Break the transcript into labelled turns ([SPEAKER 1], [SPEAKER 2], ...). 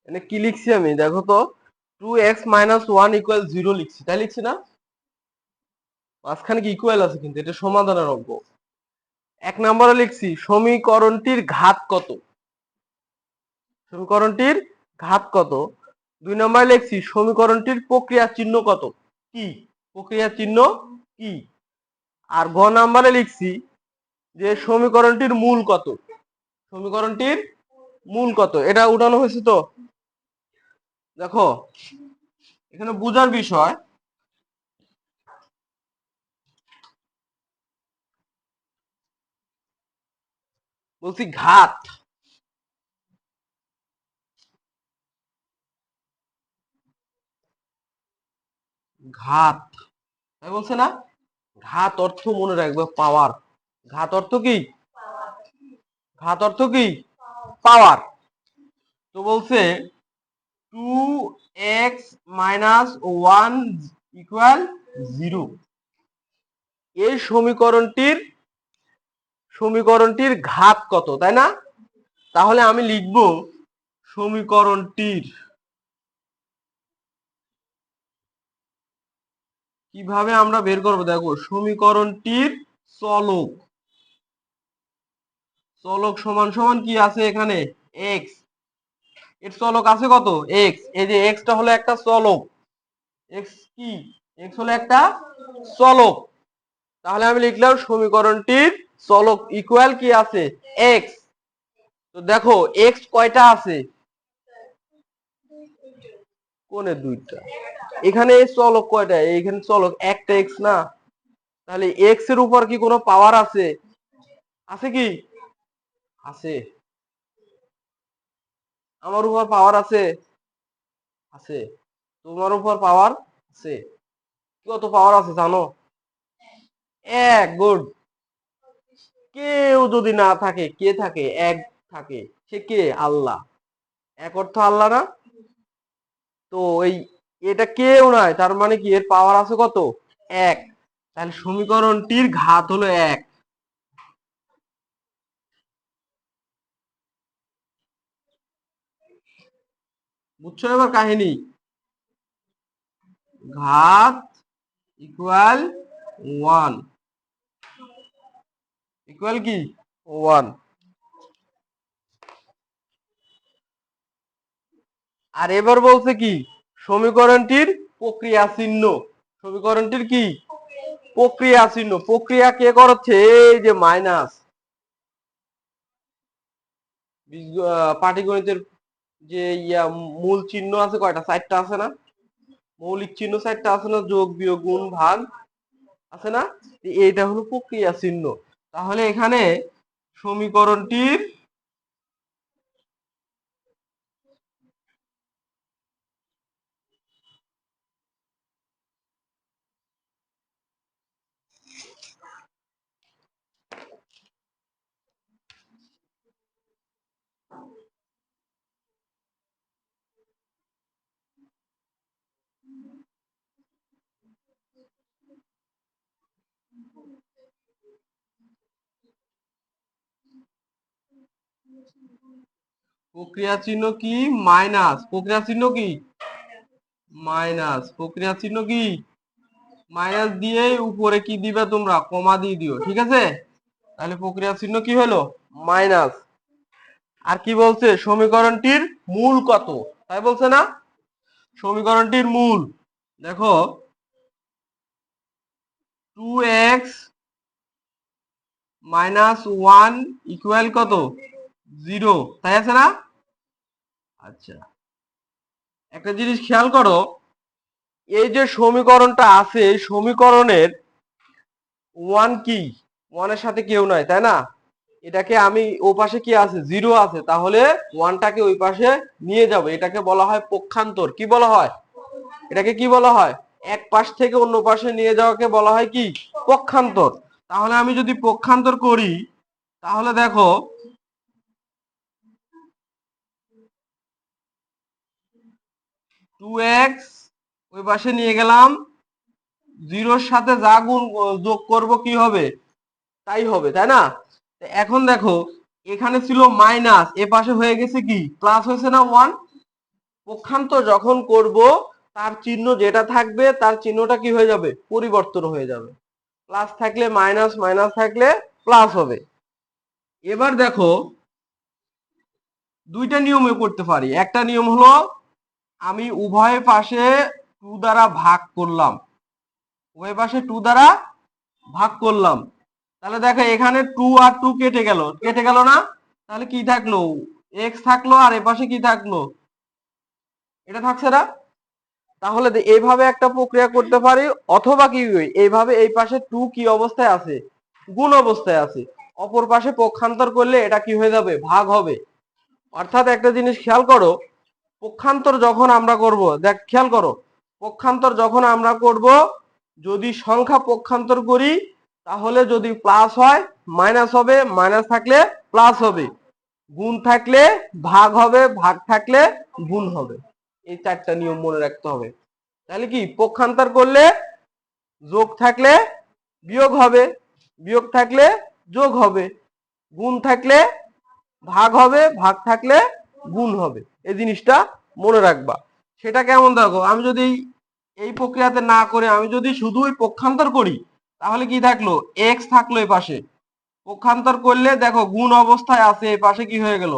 [SPEAKER 1] এখানে কি লিখছি আমি দেখো তো, 2x - 1 = 0 লিখছি, তাই লিখছি না? মাঝখানে কি ইকুয়াল আছে, কিন্তু এটা সমাধানের অঙ্ক। 1 নম্বরে লিখছি সমীকরণটির ঘাত কত, সমীকরণটির ঘাত কত। 2 নম্বরে লিখছি সমীকরণটির প্রক্রিয়া চিহ্ন কত, কি প্রক্রিয়া চিহ্ন কি। আর গ নম্বরে লিখছি যে সমীকরণটির মূল কত, সমীকরণটির মূল কত। এটা উঠানো হয়েছে তো। দেখো এখানে বুঝার বিষয়, বলছি ঘাত, ঘাত তাই বলছে না। ঘাত অর্থ মনে রাখবে পাওয়ার। ঘাত অর্থ কি, ঘাত অর্থ কি পাওয়ার। তো বলছে 2x - 1 = 0। এই সমীকরণটির ঘাত কত, তাই না? তাহলে আমি লিখব সমীকরণটির, কিভাবে আমরা বের করব দেখো, সমীকরণটির চলক, চলক সমান সমান কি আছে এখানে x, এর চলক আছে কত x, এই যে x টা হলো একটা চলক, x কি, x হলো একটা চলক। তাহলে আমি লিখলাম সমীকরণটির চলক ইকুয়াল কি আছে x। তো দেখো x কয়টা আছে, কোনে দুইটা, এখানে চলক কয়টা, এইখানে চলক একটা x না। তাহলে x এর উপর কি কোনো পাওয়ার আছে, আছে কি, আছে। আমার উপর পাওয়ার আছে, আছে। তোমার উপর পাওয়ার আছে, কত পাওয়ার আছে জানো, এক। গুড। কেউ যদি না থাকে, কে থাকে, এক থাকে, সে কে, আল্লাহ। এক অর্থ আল্লাহ না। তো এই, এটা কেউ নয়, তার মানে কি এর পাওয়ার আছে কত, এক। তাহলে সমীকরণটির ঘাত হলো এক। বুঝছো এবার কাহিনী, ঘাত ইকুয়াল ওয়ান, ইকুয়াল কি ওয়ান। আর এবার বলছে কি সমীকরণটির প্রক্রিয়া চিহ্ন, সমীকরণটির কি প্রক্রিয়া চিহ্ন। প্রক্রিয়া কে করছে, এই যে মাইনাস, পাটিগণিতের যে মূল চিহ্ন আছে কয়টা, চারটা আছে না, মৌলিক চিহ্ন চারটা আছে না, যোগ বিয়োগ গুণ ভাগ আছে না। এইটা হলো প্রক্রিয়া চিহ্ন। তাহলে এখানে সমীকরণটির প্রক্রিয়া চিহ্ন কি মাইনাস, প্রক্রিয়া চিহ্ন কি মাইনাস, প্রক্রিয়া চিহ্ন কি মাইনাস দিয়ে উপরে কি দিবে তোমরা, কমা দিয়ে দিও, ঠিক আছে। তাহলে প্রক্রিয়া চিহ্ন কি হলো মাইনাস। আর কি বলছে সমীকরণটির মূল কত, তাই বলছে না। সমীকরণটির মূল দেখো 2x - 1 = কত 0, তাই আছে না। আচ্ছা, একটা জিনিস খেয়াল করো, এই যে সমীকরণটা আছে, এই সমীকরণের ওয়ান কি, ওয়ানের সাথে কেউ নাই, তাই না। এটাকে আমি ও পাশে কি আছে, জিরো আছে, তাহলে ওয়ানটাকে ওই পাশে নিয়ে যাব, এটাকে বলা হয় পক্ষান্তর। কি বলা হয়, এটাকে কি বলা হয়, এক পাশ থেকে অন্য পাশে নিয়ে যাওয়াকে বলা হয় কি পক্ষান্তর। তাহলে আমি যদি পক্ষান্তর করি, তাহলে দেখো 2x ওই পাশে নিয়ে গেলাম, জিরোর সাথে যা গুণ যোগ করব কি হবে তাই হবে, তাই না। এখন দেখো এখানে ছিল মাইনাস, এ পাশে হয়ে গেছে কি প্লাস, হয়েছে না ওয়ান। পক্ষান্তর যখন করব তার চিহ্ন যেটা থাকবে তার চিহ্নটা কি হয়ে যাবে, পরিবর্তন হয়ে যাবে। প্লাস থাকলে মাইনাস, মাইনাস থাকলে প্লাস হবে। এবার দেখো দুইটা নিয়মে করতে পারি। একটা নিয়ম হলো আমি উভয় পাশে 2 দ্বারা ভাগ করলাম, উভয় পাশে 2 দ্বারা ভাগ করলাম। তাহলে দেখো এখানে 2 আর 2 কেটে গেল, কেটে গেল না? তাহলে কি থাকলো, এক্স থাকলো, আর এপাশে কি থাকলো, এটা থাকছে না? তাহলে এইভাবে একটা প্রক্রিয়া করতে পারি, অথবা কি এইভাবে এই পাশে 2 কি অবস্থায় আছে, গুণ অবস্থায় আছে, অপর পাশে পক্ষান্তর করলে এটা কি হয়ে যাবে, ভাগ হবে। অর্থাৎ একটা জিনিস খেয়াল করো, পক্ষান্তর যখন আমরা করব, দেখ খেয়াল করো, পক্ষান্তর যখন আমরা করব, যদি সংখ্যা পক্ষান্তর করি তাহলে যদি প্লাস হয় মাইনাস হবে, মাইনাস থাকলে প্লাস হবে, গুণ থাকলে ভাগ হবে, ভাগ থাকলে গুণ হবে। এই চারটা নিয়ম মনে রাখতে হবে। তাহলে কি পক্ষান্তর করলে যোগ থাকলে বিয়োগ হবে, বিয়োগ থাকলে যোগ হবে, গুণ থাকলে ভাগ হবে, ভাগ থাকলে গুণ হবে। এই জিনিসটা মনে রাখবা। সেটা কেমন দেখো, আমি যদি এই প্রক্রিয়াতে না করে আমি যদি শুধুই পক্ষান্তর করি তাহলে কি থাকলো, এক্স থাকলো এই পাশে, পক্ষান্তর করলে দেখো গুণ অবস্থায় আছে, এই পাশে কি হয়ে গেল,